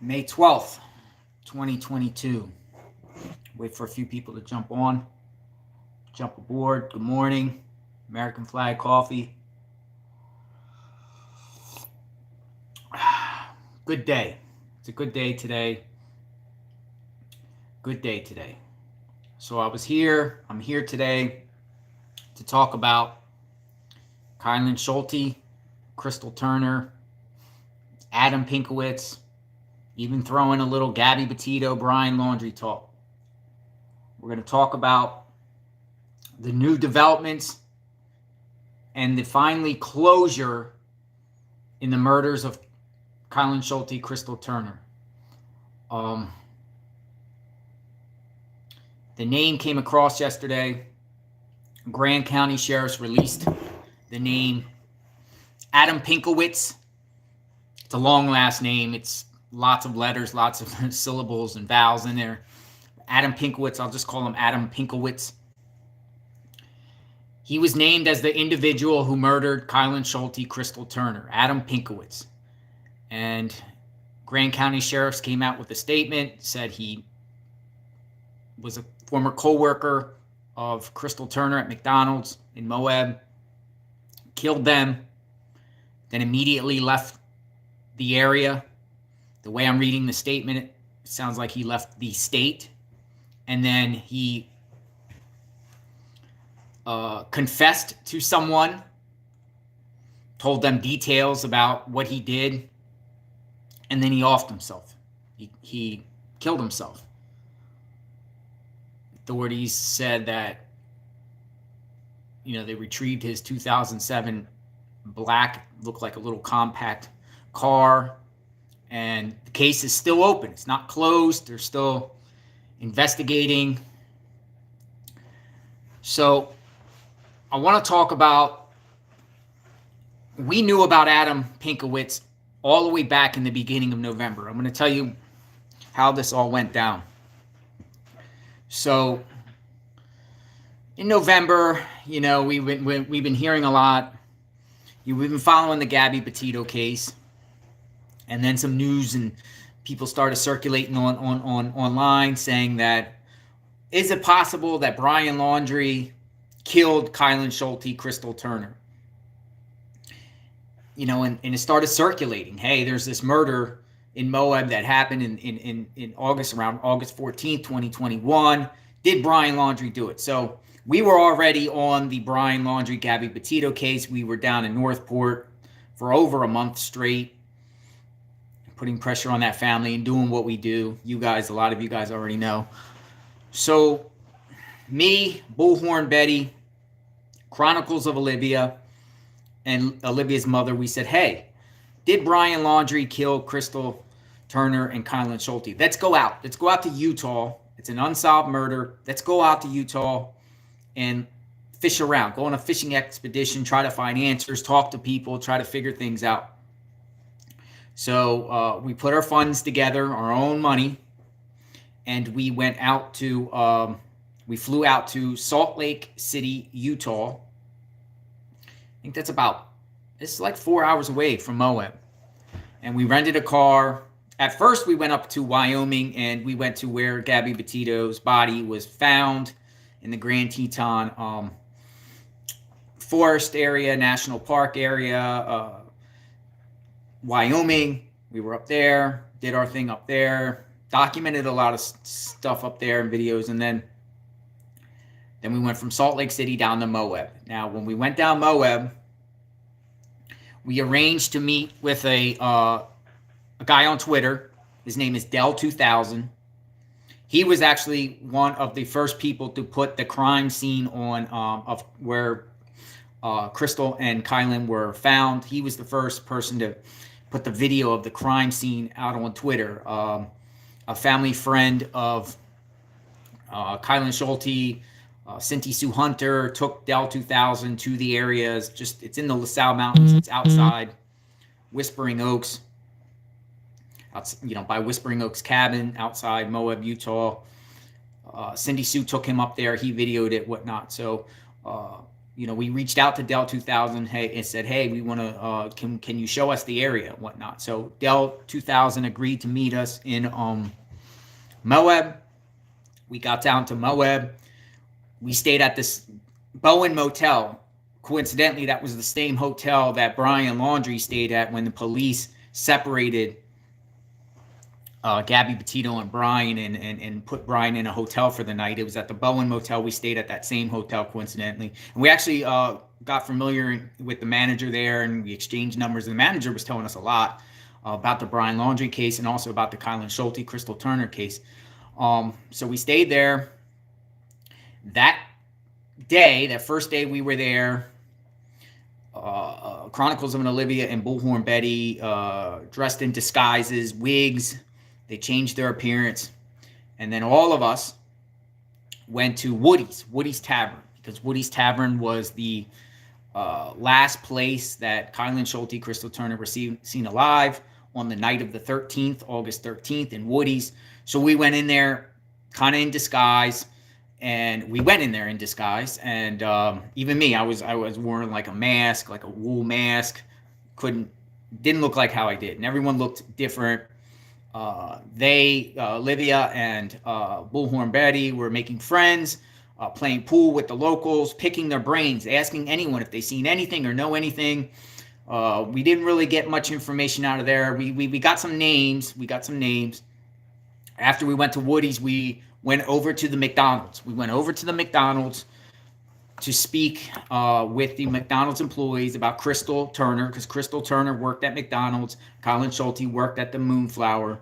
May 12th, 2022. Wait for a few people to jump aboard. Good morning. American Flag Coffee. Good day. It's a good day today. Good day today. So I'm here today to talk about Kylen Schulte, Crystal Turner, Adam Pinkusiewicz, even throw in a little Gabby Petito, Brian Laundrie talk. We're going to talk about the new developments and the finally closure in the murders of Kylen Schulte, Crystal Turner. The name came across yesterday. Grand County Sheriff's released the name Adam Pinkusiewicz. It's a long last name. It's lots of letters, lots of syllables and vowels in there. Adam Pinkusiewicz, I'll just call him Adam Pinkusiewicz. He was named as the individual who murdered Kylen Schulte, Crystal Turner, Adam Pinkusiewicz. And Grand County Sheriffs came out with a statement, said he was a former co-worker of Crystal Turner at McDonald's in Moab, killed them, then immediately left the area. The way I'm reading the statement, it sounds like he left the state. And then he confessed to someone, told them details about what he did, and then he offed himself. He killed himself. Authorities said that, they retrieved his 2007 black, looked like a little compact car, and the case is still open. It's not closed. They're still investigating. So I want to talk about, we knew about Adam Pinkusiewicz all the way back in the beginning of November. I'm going to tell you how this all went down. So in November, we've been hearing a lot. We've been following the Gabby Petito case, and then some news and people started circulating on online saying that, is it possible that Brian Laundrie killed Kylen Schulte, Crystal Turner? And it started circulating. Hey, there's this murder in Moab that happened in August, around August 14th, 2021. Did Brian Laundrie do it? So we were already on the Brian Laundrie, Gabby Petito case. We were down in Northport for over a month straight, putting pressure on that family and doing what we do. You guys, a lot of you guys already know. So me, Bullhorn Betty, Chronicles of Olivia, and Olivia's mother, we said, hey, did Brian Laundrie kill Crystal Turner and Kylen Schulte? Let's go out. Let's go out to Utah. It's an unsolved murder. Let's go out to Utah and fish around. Go on a fishing expedition, try to find answers, talk to people, try to figure things out. So we put our funds together, our own money, and we went out to, we flew out to Salt Lake City, Utah. I think it's like 4 hours away from Moab. And we rented a car. At first, we went up to Wyoming, and we went to where Gabby Petito's body was found in the Grand Teton Forest area, National Park area, Wyoming. We were up there, did our thing up there, documented a lot of stuff up there and videos, and then we went from Salt Lake City down to Moab. Now, when we went down Moab, we arranged to meet with a guy on Twitter. His name is Del2000. He was actually one of the first people to put the crime scene on of where Crystal and Kylen were found. He was the first person to put the video of the crime scene out on Twitter. A family friend of Kylen Schulte, Cindy Sue Hunter, took Del2000 to the areas. It's in the LaSalle Mountains. It's outside Whispering Oaks. By Whispering Oaks cabin outside Moab, Utah. Cindy Sue took him up there. He videoed it, whatnot. So we reached out to Dell 2000 and said, hey, we want to, can you show us the area and whatnot? So Dell 2000 agreed to meet us in Moab. We got down to Moab. We stayed at this Bowen Motel. Coincidentally, that was the same hotel that Brian Laundrie stayed at when the police separated Gabby Petito and Brian and put Brian in a hotel for the night. It was at the Bowen Motel. We stayed at that same hotel, coincidentally. And we actually got familiar with the manager there, and we exchanged numbers. And the manager was telling us a lot about the Brian Laundrie case and also about the Kylen Schulte, Crystal Turner case. So we stayed there. That day, that first day we were there, Chronicles of an Olivia and Bullhorn Betty dressed in disguises, wigs. They changed their appearance. And then all of us went to Woody's Tavern, because Woody's Tavern was the last place that Kylen Schulte, Crystal Turner were seen alive on the night of the 13th, August 13th in Woody's. So we went in there kind of in disguise. And we went in there in disguise, and even me, I was wearing like a mask, like a wool mask. Didn't look like how I did, and everyone looked different. Olivia and Bullhorn Betty were making friends, playing pool with the locals, picking their brains, asking anyone if they seen anything or know anything. We didn't really get much information out of there. We got some names. After we went to Woody's, we went over to the McDonald's. We went over to the McDonald's to speak with the McDonald's employees about Crystal Turner, because Crystal Turner worked at McDonald's. Kylen Schulte worked at the Moonflower.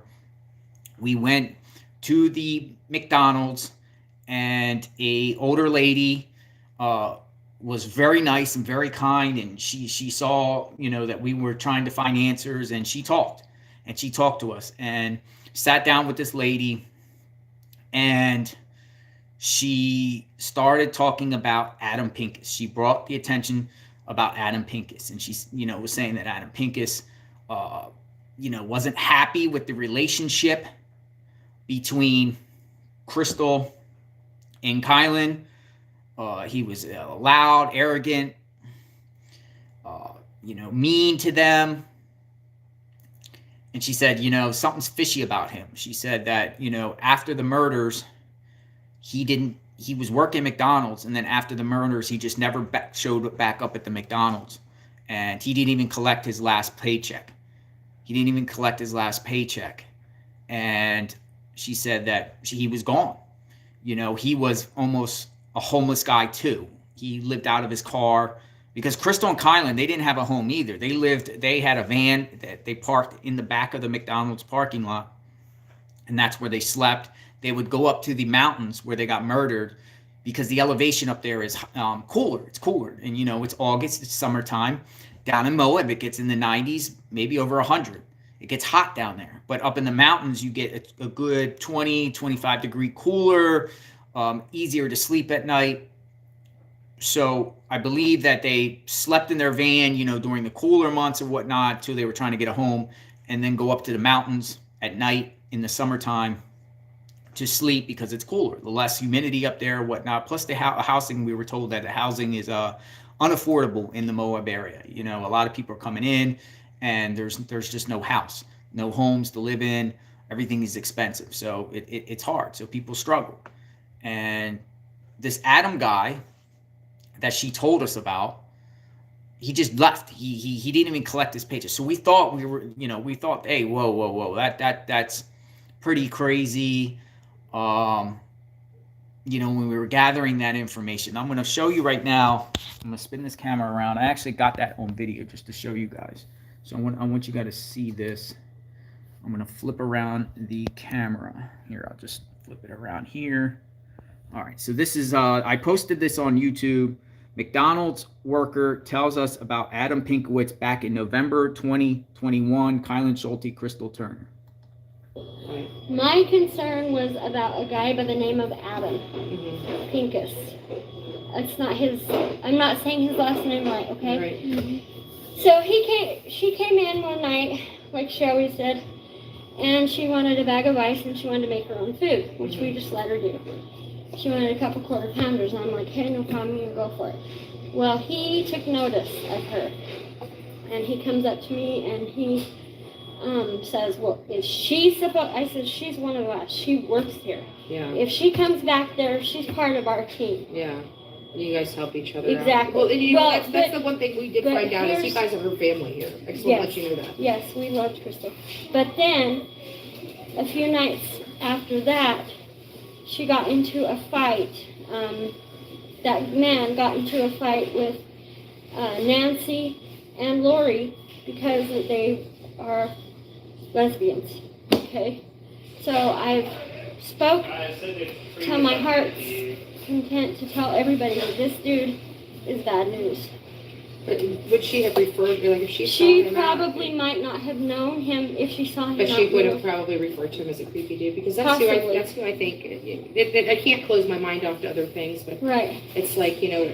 We went to the McDonald's, and a older lady was very nice and very kind, and she saw, that we were trying to find answers, and she talked to us and sat down with this lady. And she started talking about Adam Pincus. She brought the attention about Adam Pincus. And she, was saying that Adam Pincus, wasn't happy with the relationship between Crystal and Kylen. He was loud, arrogant, mean to them. And she said, something's fishy about him. She said that, after the murders, he was working McDonald's. And then after the murders, he just never showed back up at the McDonald's. And he didn't even collect his last paycheck. And she said that he was gone. He was almost a homeless guy too. He lived out of his car. Because Crystal and Kylen, they didn't have a home either. They had a van that they parked in the back of the McDonald's parking lot, and that's where they slept. They would go up to the mountains where they got murdered, because the elevation up there is cooler. It's cooler, and it's August, it's summertime. Down in Moab, it gets in the 90s, maybe over 100. It gets hot down there, but up in the mountains, you get a good 20, 25 degree cooler, easier to sleep at night. So I believe that they slept in their van, during the cooler months and whatnot, till they were trying to get a home, and then go up to the mountains at night in the summertime to sleep, because it's cooler, the less humidity up there, whatnot. Plus the housing, we were told that the housing is unaffordable in the Moab area. A lot of people are coming in, and there's just no house, no homes to live in. Everything is expensive, so it's hard. So people struggle. And this Adam guy that she told us about, he just left. He didn't even collect his paycheck. So we thought hey, whoa, that's pretty crazy. When we were gathering that information, I'm going to show you right now. I'm going to spin this camera around. I actually got that on video just to show you guys. So I want you guys to see this. I'm going to flip around the camera here. I'll just flip it around here. All right. So this is, I posted this on YouTube. McDonald's worker tells us about Adam Pinkusiewicz back in November 2021. Kylen Schulte, Crystal Turner. My concern was about a guy by the name of Adam Pincus. It's not his. I'm not saying his last name right, okay? Right. So she came in one night, like she always did, and she wanted a bag of ice and she wanted to make her own food, which we just let her do. She wanted a couple quarter pounders, and I'm like, hey, no problem, you go for it. Well, he took notice of her, and he comes up to me and he says, well, is she supposed, I said, she's one of us. She works here. Yeah. If she comes back there, she's part of our team. Yeah. You guys help each other Exactly. out. Well, and you know, Well, that's the one thing we did find out is you guys are her family here. I just want to let you know that. Yes, we loved Crystal. But then, a few nights after that, she got into a fight. That man got into a fight with Nancy and Lori because they are lesbians. Okay? So I've spoke to my heart's content to tell everybody that this dude is bad news. But would she have referred, like if she saw She him probably out, might not have known him if she saw him. but she would have probably referred to him as a creepy dude, because that's who I think, I can't close my mind off to other things, but Right. it's like, you know,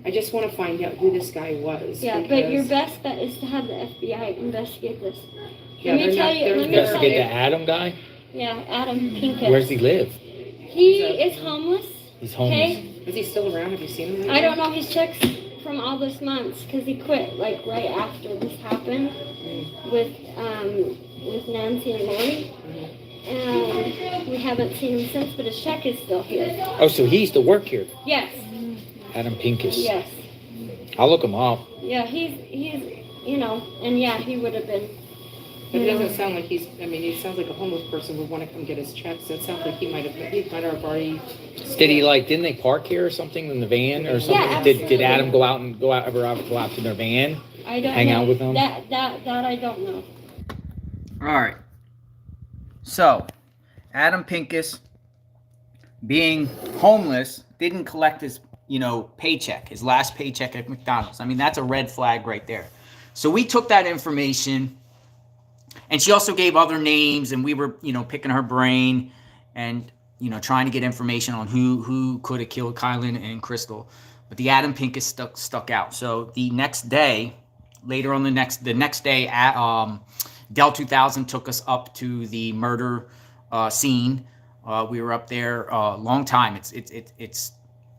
I just want to find out who this guy was. Yeah, but your best bet is to have the FBI investigate this. Yeah, Let me tell you. Investigate the Adam guy? Yeah, Adam Pinkett. Where does he live? He is homeless. He's homeless. Okay? Is he still around? Have you seen him lately? I don't know his checks from all this months because he quit like right after this happened with Nancy and Lori. And we haven't seen him since, but his check is still here. Oh, so he used to work here. Yes. Adam Pinkett. Yes. I'll look him up. Yeah, he's you know, and yeah, he would have been. But it doesn't sound like he sounds like a homeless person would want to come get his checks. So it sounds like he might have already. Did he didn't they park here or something in the van or something? Yeah, did absolutely. Adam go out to their van? I don't hang know. out with them? That I don't know. All right. So, Adam Pinkett, being homeless, didn't collect his, paycheck, his last paycheck at McDonald's. I mean, that's a red flag right there. So we took that information, and she also gave other names, and we were, picking her brain and, trying to get information on who could have killed Kylen and Crystal. But the Adam Pinkett stuck out. So the next day, later on the next day, Del 2000 took us up to the murder scene. We were up there a long time. It's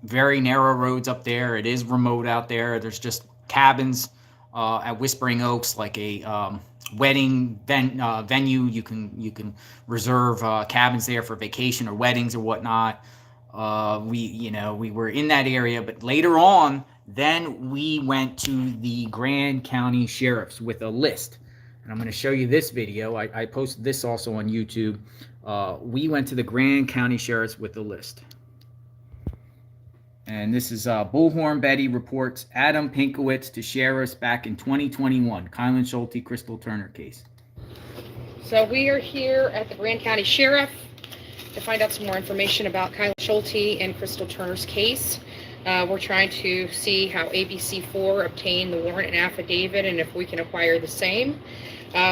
very narrow roads up there. It is remote out there. There's just cabins at Whispering Oaks, like a wedding venue. You can reserve cabins there for vacation or weddings or whatnot. We were in that area, but later on, then we went to the Grand County Sheriff's with a list. And I'm going to show you this video. I posted this also on YouTube. We went to the Grand County Sheriff's with a list. And this is Bullhorn Betty reports Adam Pinkusiewicz to sheriffs back in 2021. Kylen Schulte, Crystal Turner case. So we are here at the Grand County Sheriff to find out some more information about Kylen Schulte and Crystal Turner's case. We're trying to see how ABC4 obtained the warrant and affidavit and if we can acquire the same.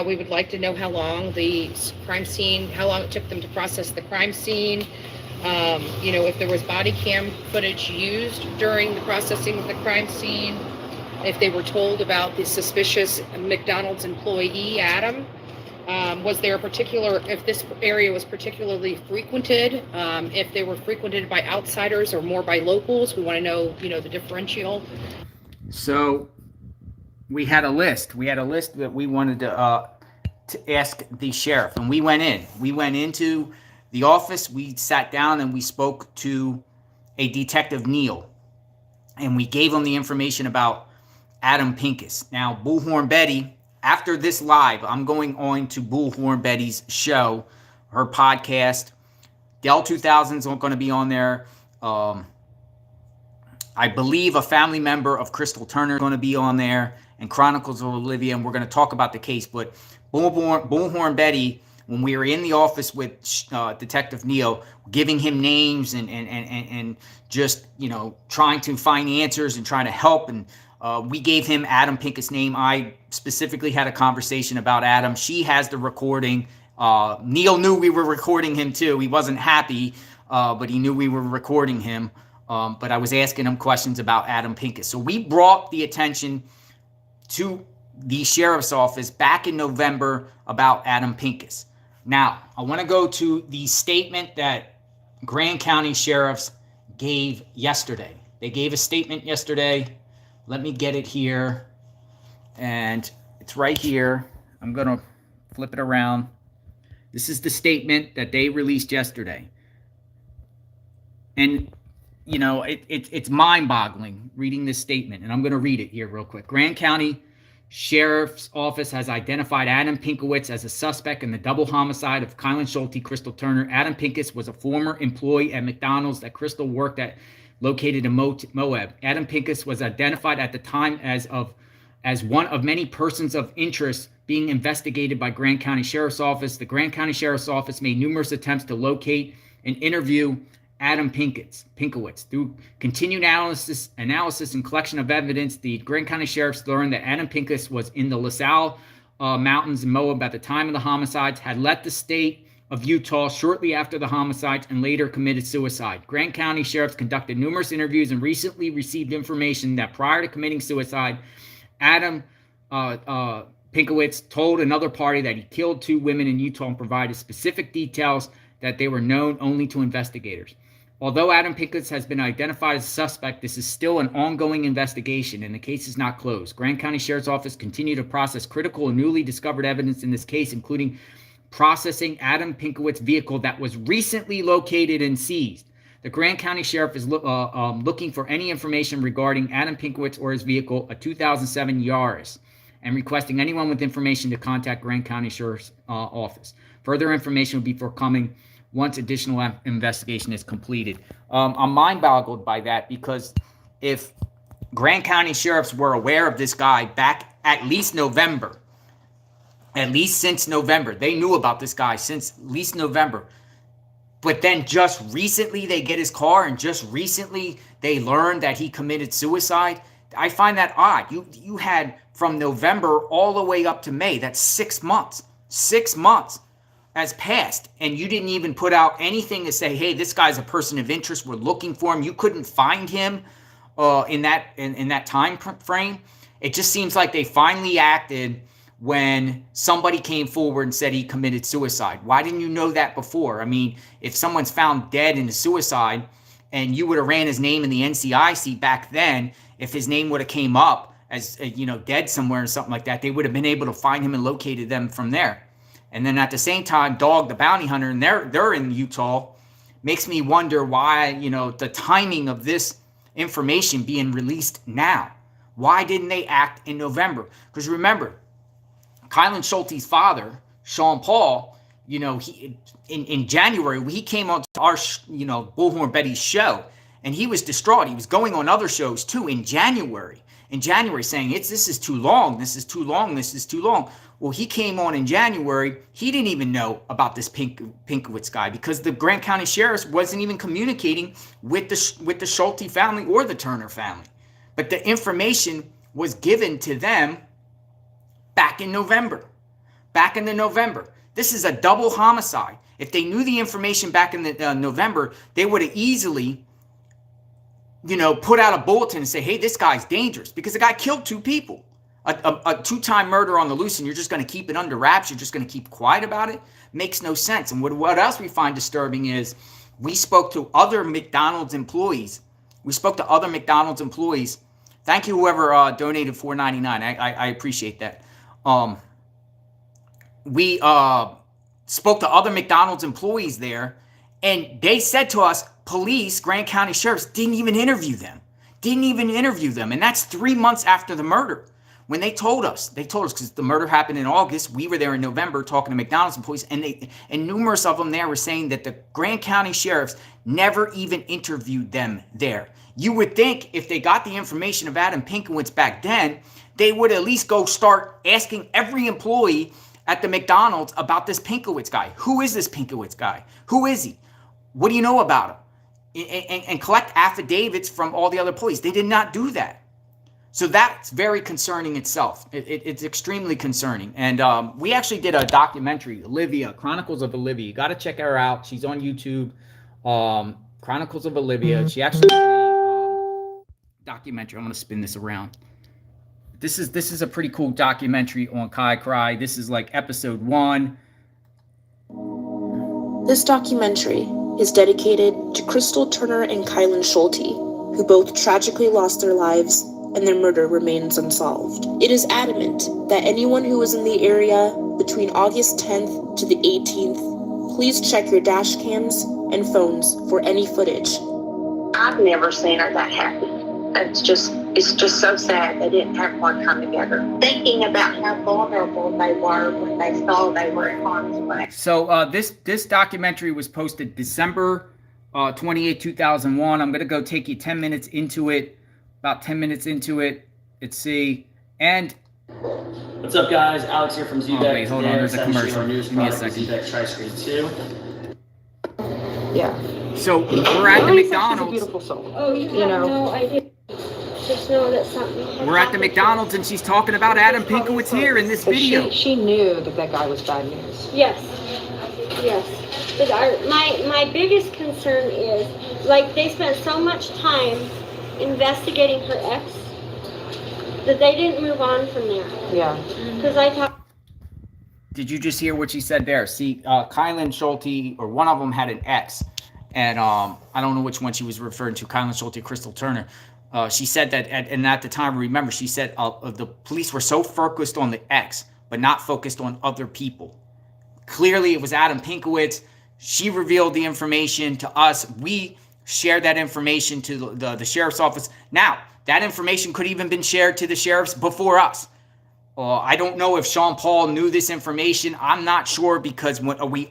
We would like to know how long how long it took them to process the crime scene. If there was body cam footage used during the processing of the crime scene, if they were told about the suspicious McDonald's employee, Adam. If this area was particularly frequented, if they were frequented by outsiders or more by locals. We want to know, the differential. So we had a list. We had a list that we wanted to ask the sheriff, and we went in. We went into the office. We sat down and we spoke to a detective, Neil, and we gave him the information about Adam Pinkett. Now, Bullhorn Betty. After this live, I'm going on to Bullhorn Betty's show, her podcast. Del 2000 is going to be on there. I believe a family member of Crystal Turner is going to be on there, and Chronicles of Olivia, and we're going to talk about the case. But Bullhorn Betty, when we were in the office with Detective Neil, giving him names and just, trying to find answers and trying to help, and we gave him Adam Pinkett's name. I specifically had a conversation about Adam. She has the recording. Neil knew we were recording him too. He wasn't happy, but he knew we were recording him. But I was asking him questions about Adam Pinkett. So we brought the attention to the sheriff's office back in November about Adam Pinkett. Now, I want to go to the statement that Grand County Sheriff's gave yesterday. They gave a statement yesterday. Let me get it here. And it's right here. I'm going to flip it around. This is the statement that they released yesterday. And, you know, it's mind-boggling reading this statement. And I'm going to read it here real quick. Grand County Sheriff's Office has identified Adam Pinkusiewicz as a suspect in the double homicide of Kylen Schulte, Crystal Turner. Adam Pinkus was a former employee at McDonald's that Crystal worked at, located in Moab. Adam Pinkus was identified at the time as one of many persons of interest being investigated by Grand County Sheriff's Office. The Grand County Sheriff's Office made numerous attempts to locate and interview Adam Pinkusiewicz. Through continued analysis and collection of evidence, the Grand County Sheriffs learned that Adam Pinkus was in the LaSalle Mountains in Moab at the time of the homicides, had left the state of Utah shortly after the homicides, and later committed suicide. Grand County Sheriffs conducted numerous interviews and recently received information that prior to committing suicide, Adam Pinkusiewicz told another party that he killed 2 women in Utah and provided specific details that they were known only to investigators. Although Adam Pinkus has been identified as a suspect, this is still an ongoing investigation and the case is not closed. Grand County Sheriff's Office continued to process critical and newly discovered evidence in this case, including processing Adam Pinkowicz vehicle that was recently located and seized. The Grand County Sheriff is looking for any information regarding Adam Pinkowicz or his vehicle, a 2007 Yaris, and requesting anyone with information to contact Grand County Sheriff's Office. Further information will be forthcoming once additional investigation is completed. I'm mind-boggled by that, because if Grand County Sheriffs were aware of this guy back at least November, at least since November, they knew about this guy since at least November, but then just recently they get his car and just recently they learned that he committed suicide, I find that odd. You had from November all the way up to May, that's 6 months. 6 months has passed, and you didn't even put out anything to say, hey, this guy's a person of interest, we're looking for him. You couldn't find him in that time frame. It just seems like they finally acted when somebody came forward and said he committed suicide. Why didn't you know that before? I mean, if someone's found dead in a suicide and you would have ran his name in the NCIC back then, if his name would have came up as, dead somewhere or something like that, they would have been able to find him and located them from there. And then at the same time, Dog the Bounty Hunter, and they're in Utah, makes me wonder why, the timing of this information being released now. Why didn't they act in November? Because remember, Kylen Schulte's father, Sean Paul, he in January, he came on to our, Bullhorn Betty's show, and he was distraught. He was going on other shows too in January, saying, this is too long, this is too long, this is too long. Well, he came on in January. He didn't even know about this Pinkusiewicz guy because the Grand County Sheriff's wasn't even communicating with the Schulte family or the Turner family. But the information was given to them back in November. This is a double homicide. If they knew the information back in November, they would have easily, put out a bulletin and say, hey, this guy's dangerous, because the guy killed 2 people. A 2-time murder on the loose, and you're just going to keep it under wraps, you're just going to keep quiet about it, makes no sense. And what else we find disturbing is we spoke to other McDonald's employees. Thank you, whoever donated $4.99. I appreciate that. We spoke to other McDonald's employees there, and they said to us, police, Grand County Sheriffs, didn't even interview them. And that's 3 months after the murder. When they told us because the murder happened in August, we were there in November talking to McDonald's employees, and numerous of them there were saying that the Grand County Sheriffs never even interviewed them there. You would think if they got the information of Adam Pinkusiewicz back then, they would at least go start asking every employee at the McDonald's about this Pinkusiewicz guy. Who is this Pinkusiewicz guy? Who is he? What do you know about him? And collect affidavits from all the other employees. They did not do that. So that's very concerning itself. It's extremely concerning. And we actually did a documentary, Olivia, Chronicles of Olivia. You got to check her out. She's on YouTube, Chronicles of Olivia. She actually did a documentary. I'm going to spin this around. This is a pretty cool documentary on Kai Cry. This is like episode 1. This documentary is dedicated to Crystal Turner and Kylen Schulte, who both tragically lost their lives, and their murder remains unsolved. It is adamant that anyone who was in the area between August 10th to the 18th, please check your dash cams and phones for any footage. I've never seen her that happy. It's just so sad they didn't have one come together. Thinking about how vulnerable they were when they saw they were in harm's way. So this documentary was posted December 28, 2001. I'm going to go take you 10 minutes into it, about 10 minutes into it. Let's see. And what's up, guys? Alex here from ZDEC. Oh, wait, hold on. There's a commercial. Give me a second. ZDEC Tri-Screen 2. Yeah. So we're at the She's a McDonald's. beautiful soul. Oh, you have no idea. Just know that something. We're at the McDonald's and she's talking about Adam Pinkusiewicz here in this But video. she knew that guy was bad news. Yes. Yes. But my biggest concern is, like, they spent so much time investigating her ex that they didn't move on from there. Yeah. Because I talked. Did you just hear what she said there? See, Kylen Schulte, or one of them had an ex. And I don't know which one she was referring to, Kylen Schulte, Crystal Turner. She said that, and at the time, remember, she said the police were so focused on the ex, but not focused on other people. Clearly, it was Adam Pinkusiewicz. She revealed the information to us. We shared that information to the sheriff's office. Now, that information could even been shared to the sheriffs before us. I don't know if Sean Paul knew this information. I'm not sure, because we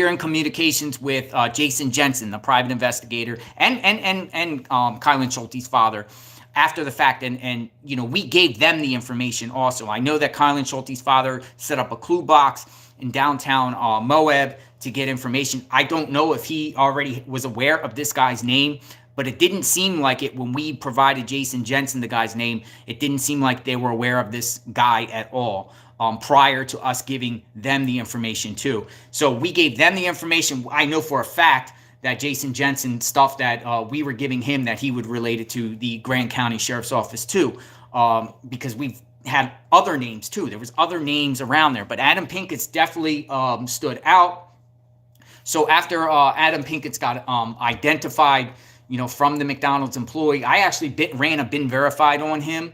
are in communications with Jason Jensen, the private investigator, and Kylen Schulte's father after the fact. And you know, we gave them the information also. I know that Kylen Schulte's father set up a clue box in downtown Moab to get information. I don't know if he already was aware of this guy's name, but it didn't seem like it when we provided Jason Jensen the guy's name. It didn't seem like they were aware of this guy at all. Prior to us giving them the information too. So we gave them the information. I know for a fact that Jason Jensen stuff that we were giving him, that he would relate it to the Grand County Sheriff's Office too, because we've had other names too. There was other names around there, but Adam Pinkusiewicz definitely stood out. So after Adam Pinkusiewicz got identified, you know, from the McDonald's employee, I actually ran a bin verified on him.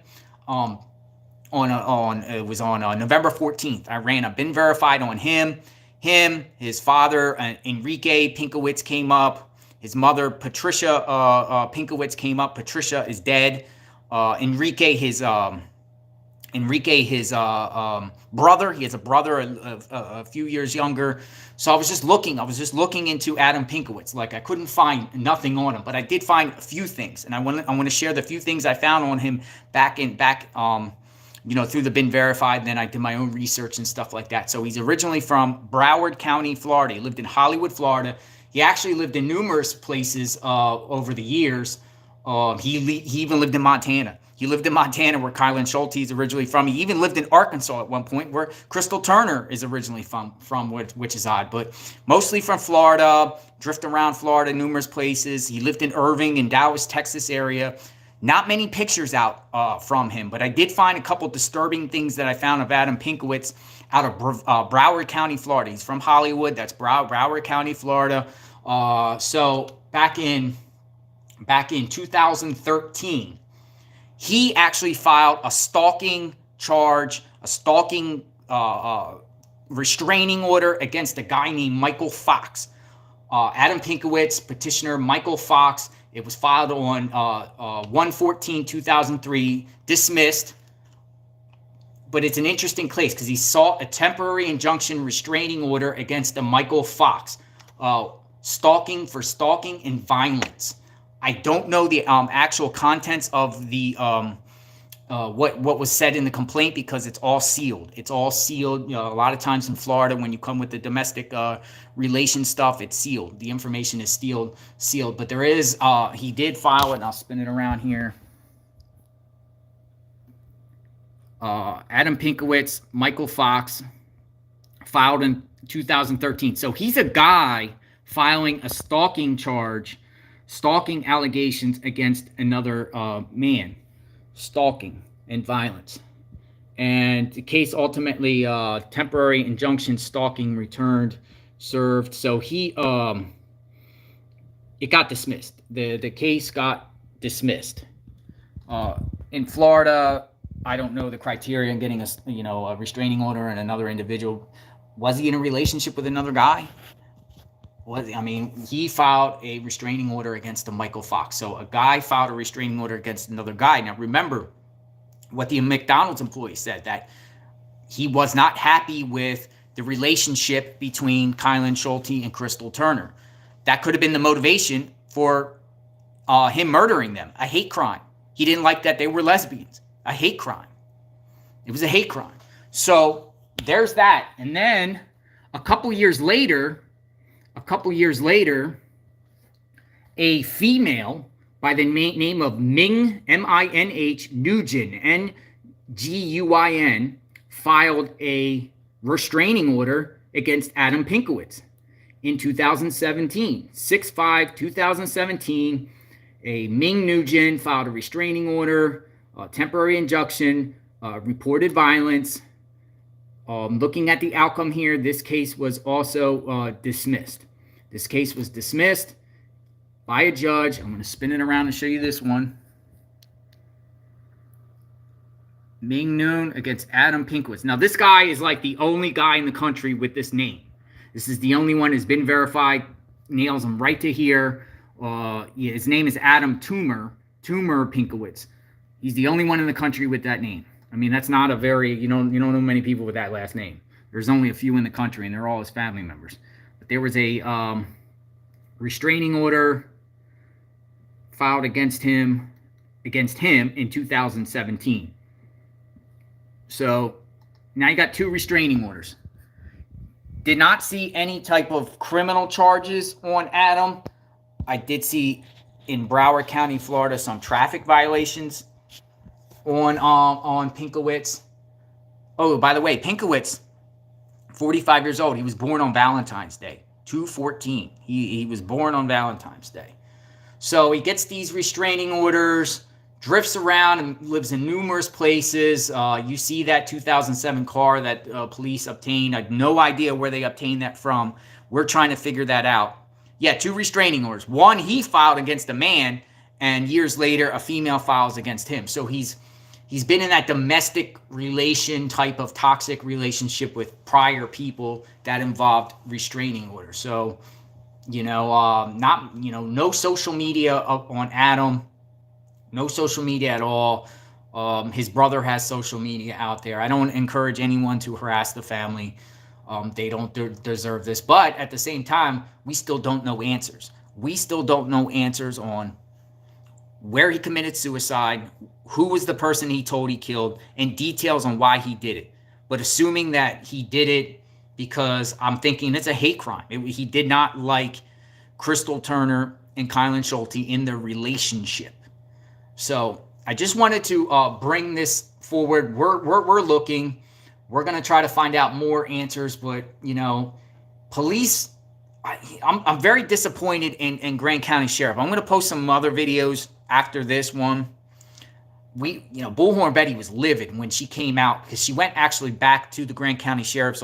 It was on November 14th. I ran a bin verified on him. His father, Enrique Pinkusiewicz, came up. His mother, Patricia Pinkusiewicz, came up. Patricia is dead. Enrique, his brother. He has a brother a few years younger. So I was just looking into Adam Pinkusiewicz. Like, I couldn't find nothing on him, but I did find a few things, and I want to share the few things I found on him back you know, through the bin verified, and then I did my own research and stuff like that. So he's originally from Broward County, Florida. He lived in Hollywood, Florida. He actually lived in numerous places over the years. He even lived in Montana. He lived in Montana, where Kylen Schulte is originally from. He even lived in Arkansas at one point, where Crystal Turner is originally from which is odd. But mostly from Florida, drift around Florida, numerous places. He lived in Irving and Dallas, Texas area. Not many pictures out from him, but I did find a couple disturbing things that I found of Adam Pinkusiewicz out of Broward County, Florida. He's from Hollywood. That's Broward County, Florida. So back in 2013, he actually filed a stalking charge, a stalking restraining order against a guy named Michael Fox. Adam Pinkusiewicz, petitioner Michael Fox. It was filed on 1/14/2003, dismissed. But it's an interesting case because he sought a temporary injunction restraining order against a Michael Fox, stalking and violence. I don't know the actual contents of the what was said in the complaint, because it's all sealed. It's all sealed. You know, a lot of times in Florida, when you come with the domestic relation stuff, it's sealed. The information is sealed. But there is, he did file it, and I'll spin it around here. Adam Pinkusiewicz, Michael Fox, filed in 2013. So he's a guy filing a stalking charge, stalking allegations against another man. Stalking and violence, and the case ultimately temporary injunction stalking returned served. So he it got dismissed. The case got dismissed. In Florida, I don't know the criteria in getting a restraining order and another individual. Was he in a relationship with another guy? He filed a restraining order against Michael Fox. So a guy filed a restraining order against another guy. Now remember what the McDonald's employee said, that he was not happy with the relationship between Kylen Schulte and Crystal Turner. That could have been the motivation for him murdering them. A hate crime. He didn't like that they were lesbians. A hate crime. It was a hate crime. So there's that. And then a couple years later, a female by the name of Ming, M-I-N-H, Nguyen, N-G-U-I-N, filed a restraining order against Adam Pinkusiewicz in 2017. 6/5/2017, a Ming Nguyen filed a restraining order, temporary injunction, reported violence. Looking at the outcome here, this case was also dismissed. This case was dismissed by a judge. I'm going to spin it around and show you this one. Ming Nguyen against Adam Pinkusiewicz. Now, this guy is like the only guy in the country with this name. This is the only one that's been verified. Nails him right to here. His name is Adam Toomer Pinkusiewicz. He's the only one in the country with that name. I mean, that's not a very, you don't know many people with that last name. There's only a few in the country, and they're all his family members. But there was a restraining order filed against him in 2017. So now you got two restraining orders. Did not see any type of criminal charges on Adam. I did see in Broward County, Florida, some traffic violations on Pinkusiewicz. Oh, by the way, Pinkusiewicz, 45 years old. He was born on Valentine's Day, 2/14. He was born on Valentine's Day. So he gets these restraining orders, drifts around and lives in numerous places. You see that 2007 car that police obtained. I have no idea where they obtained that from. We're trying to figure that out. Yeah, two restraining orders. One he filed against a man, and years later a female files against him. So he's been in that domestic relation type of toxic relationship with prior people that involved restraining orders. So, no social media on Adam. No social media at all. His brother has social media out there. I don't encourage anyone to harass the family. They don't deserve this. But at the same time, we still don't know answers. We still don't know answers on where he committed suicide, who was the person he told he killed, and details on why he did it. But assuming that he did it because I'm thinking it's a hate crime. He did not like Crystal Turner and Kylen Schulte in their relationship. So I just wanted to bring this forward. We're looking. We're going to try to find out more answers. But, police, I'm very disappointed in Grant County Sheriff. I'm going to post some other videos after this one. Bullhorn Betty was livid when she came out because she went actually back to the Grant County Sheriff's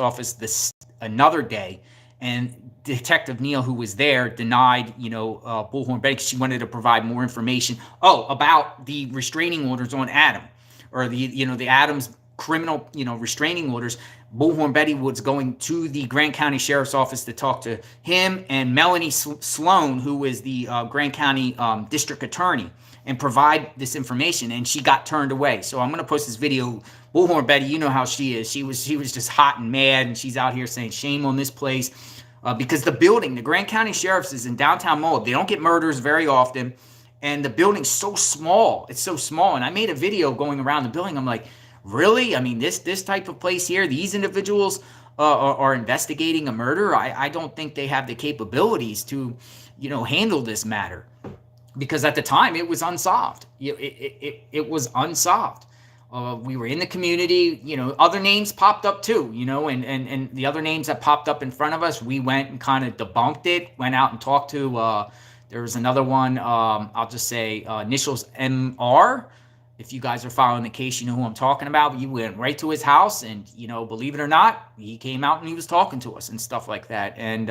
another day. And Detective Neal, who was there, denied, Bullhorn Betty because she wanted to provide more information. About the restraining orders on Adam, or the Adams criminal, restraining orders. Bullhorn Betty was going to the Grant County Sheriff's Office to talk to him and Melanie Sloan, who is the Grant County District Attorney, and provide this information, and she got turned away. So I'm going to post this video. Bullhorn Betty, you know how she is. She was just hot and mad, and she's out here saying shame on this place because the building, the Grant County Sheriff's, is in downtown Moab. They don't get murders very often, and the building's so small. It's so small, and I made a video going around the building. I'm like, really? I mean, this type of place here, these individuals are investigating a murder? I don't think they have the capabilities to, handle this matter. Because at the time, it was unsolved. It was unsolved. We were in the community. Other names popped up too. And the other names that popped up in front of us, we went and kind of debunked it. Went out and talked to. There was another one. I'll just say initials MR. If you guys are following the case, you know who I'm talking about. We went right to his house, and, you know, believe it or not, he came out and he was talking to us and stuff like that. And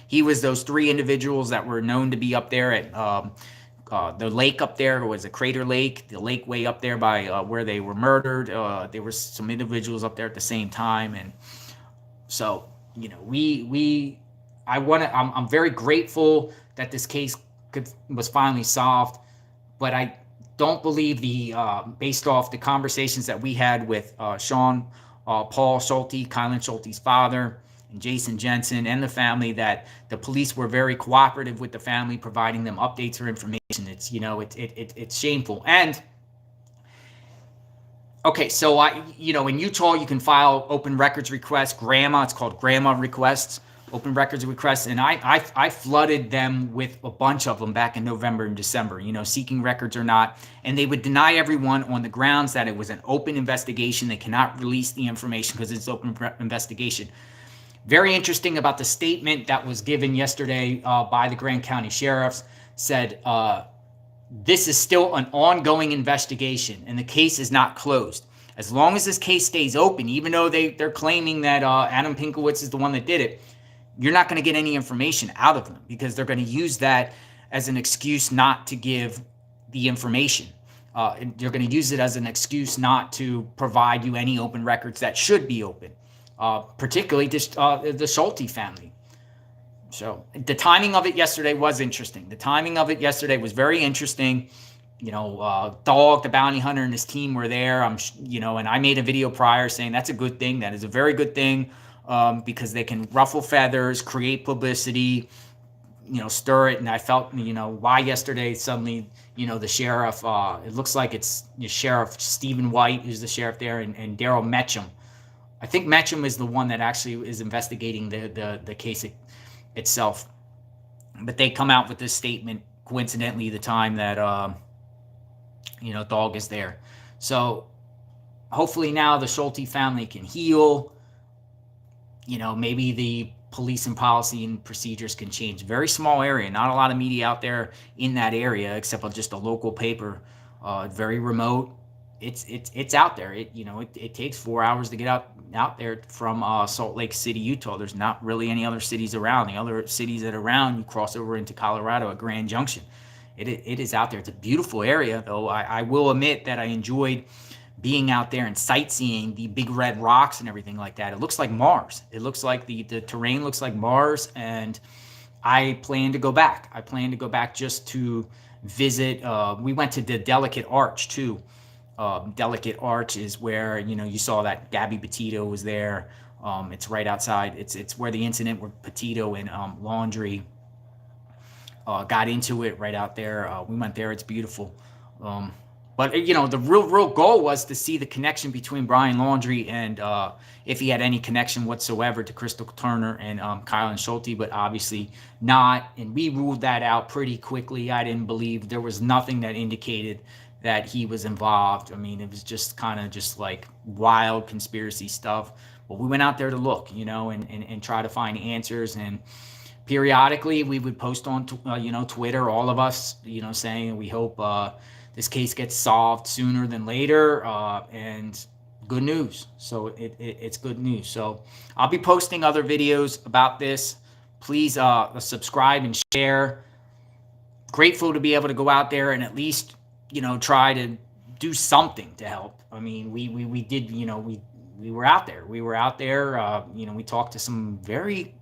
he was those 3 individuals that were known to be up there at the lake up there. It was a Crater Lake, the lake way up there by where they were murdered. There were some individuals up there at the same time. And so, you know, I'm very grateful that this case was finally solved, but I don't believe based off the conversations that we had with Paul Schulte, Kylen Schulte's father, and Jason Jensen and the family, that the police were very cooperative with the family, providing them updates or information. It's, you know, it's shameful. And okay, so you know, in Utah, you can file open records requests, it's called grandma requests, open records requests, and I flooded them with a bunch of them back in November and December, you know, seeking records or not, and they would deny everyone on the grounds that it was an open investigation. They cannot release the information because it's open investigation. Very interesting about the statement that was given yesterday by the Grand County Sheriffs, said this is still an ongoing investigation and the case is not closed. As long as this case stays open, even though they're claiming that Adam Pinkusiewicz is the one that did it, you're not going to get any information out of them because they're going to use that as an excuse not to give the information. You're going to use it as an excuse not to provide you any open records that should be open, particularly the Schulte family. So the timing of it yesterday was interesting. The timing of it yesterday was very interesting. You know, Dog, the bounty hunter, and his team were there. You know, and I made a video prior saying that's a good thing. That is a very good thing. Because they can ruffle feathers, create publicity, you know, stir it. And I felt, you know, why yesterday suddenly, you know, the sheriff, it looks like it's Sheriff Stephen White, who's the sheriff there, and Daryl Metcham. I think Metcham is the one that actually is investigating the case itself. But they come out with this statement, coincidentally, the time that, you know, Dog is there. So hopefully now the Schulte family can heal. You know, maybe the police and policy and procedures can change. Very small area, not a lot of media out there in that area, except just a local paper. Very remote. It's out there. It takes 4 hours to get out there from Salt Lake City, Utah. There's not really any other cities around. The other cities that are around, you cross over into Colorado at Grand Junction. It is out there. It's a beautiful area, though. I will admit that I enjoyed being out there and sightseeing the big red rocks and everything like that. It looks like Mars. It looks like the terrain looks like Mars, and I plan to go back. I plan to go back just to visit. We went to the Delicate Arch too. Delicate Arch is where, you know, you saw that Gabby Petito was there. It's right outside. It's where the incident where Petito and Laundrie got into it, right out there. We went there. It's beautiful. But, you know, the real goal was to see the connection between Brian Laundrie and if he had any connection whatsoever to Crystal Turner and Kylen Schulte, but obviously not. And we ruled that out pretty quickly. I didn't believe there was nothing that indicated that he was involved. I mean, it was just kind of just like wild conspiracy stuff. But we went out there to look, you know, and try to find answers. And periodically we would post on, you know, Twitter, all of us, you know, saying we hope this case gets solved sooner than later, and good news. So it's good news. So I'll be posting other videos about this. Please subscribe and share. Grateful to be able to go out there and at least, you know, try to do something to help. I mean, we did, you know, we were out there. We were out there. You know, we talked to some very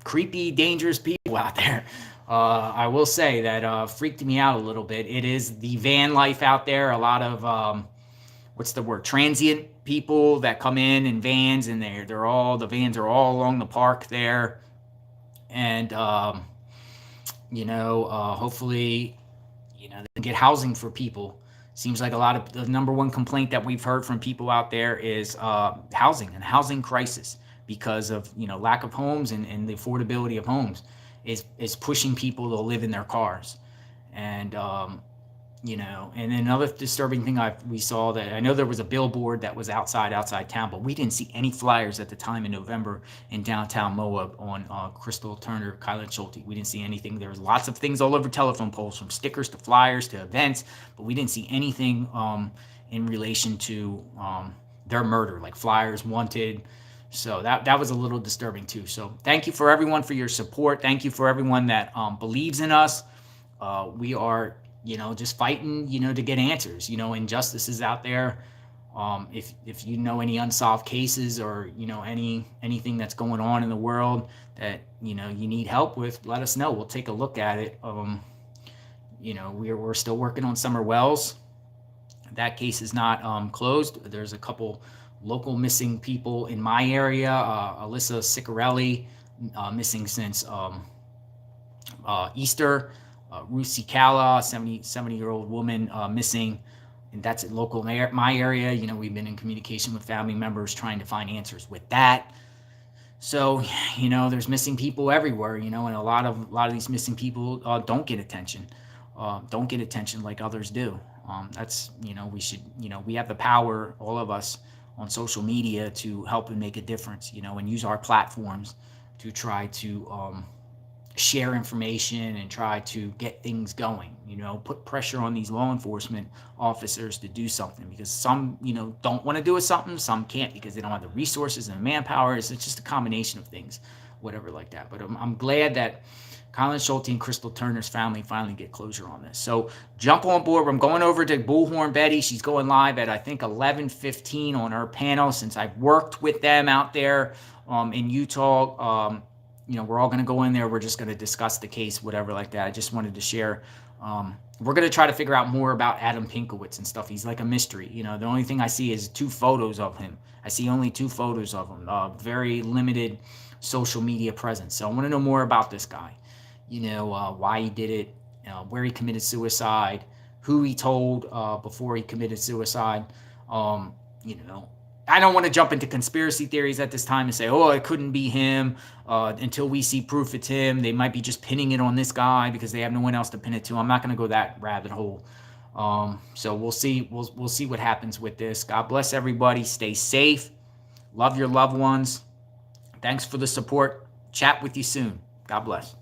creepy, dangerous people out there. I will say that freaked me out a little bit. It is the van life out there. A lot of what's the word? Transient people that come in vans, and the vans are all along the park there. And you know, hopefully, you know, they can get housing for people. Seems like a lot of the number one complaint that we've heard from people out there is housing and housing crisis because of, you know, lack of homes and the affordability of homes is pushing people to live in their cars. And you know. And then another disturbing thing we saw, that I know there was a billboard that was outside town, but we didn't see any flyers at the time in November in downtown Moab on Crystal Turner, Kylen Schulte. We didn't see anything. There was lots of things all over telephone poles, from stickers to flyers to events, but we didn't see anything in relation to their murder, like flyers, wanted. So that was a little disturbing too. So thank you for everyone for your support. Thank you for everyone that believes in us. We are, you know, just fighting, you know, to get answers. You know, injustice is out there. If you know any unsolved cases, or, you know, anything that's going on in the world that, you know, you need help with, let us know. We'll take a look at it. You know, we're still working on Summer Wells. That case is not closed. There's a couple local missing people in my area. Alyssa Ciccarelli, missing since Easter. Ruth Cicala, 70-year-old woman, missing, and that's at local my area. You know, we've been in communication with family members trying to find answers with that. So, you know, there's missing people everywhere, you know, and a lot of these missing people don't get attention like others do. That's, you know, we should, you know, we have the power, all of us, on social media to help and make a difference, you know, and use our platforms to try to share information and try to get things going, you know, put pressure on these law enforcement officers to do something, because some, you know, don't want to do something, some can't because they don't have the resources and manpower. It's just a combination of things, whatever like that. But I'm glad that Kylen Schulte and Crystal Turner's family finally get closure on this. So jump on board. I'm going over to Bullhorn Betty. She's going live at, I think, 11:15 on her panel. Since I've worked with them out there in Utah, you know, we're all going to go in there. We're just going to discuss the case, whatever like that. I just wanted to share. We're going to try to figure out more about Adam Pinkusiewicz and stuff. He's like a mystery. You know, the only thing I see is 2 photos of him. I see only 2 photos of him. Very limited social media presence. So I want to know more about this guy. You know, why he did it, where he committed suicide, who he told before he committed suicide. You know, I don't want to jump into conspiracy theories at this time and say, oh, it couldn't be him until we see proof it's him. They might be just pinning it on this guy because they have no one else to pin it to. I'm not going to go that rabbit hole. So we'll see. We'll see what happens with this. God bless everybody. Stay safe. Love your loved ones. Thanks for the support. Chat with you soon. God bless.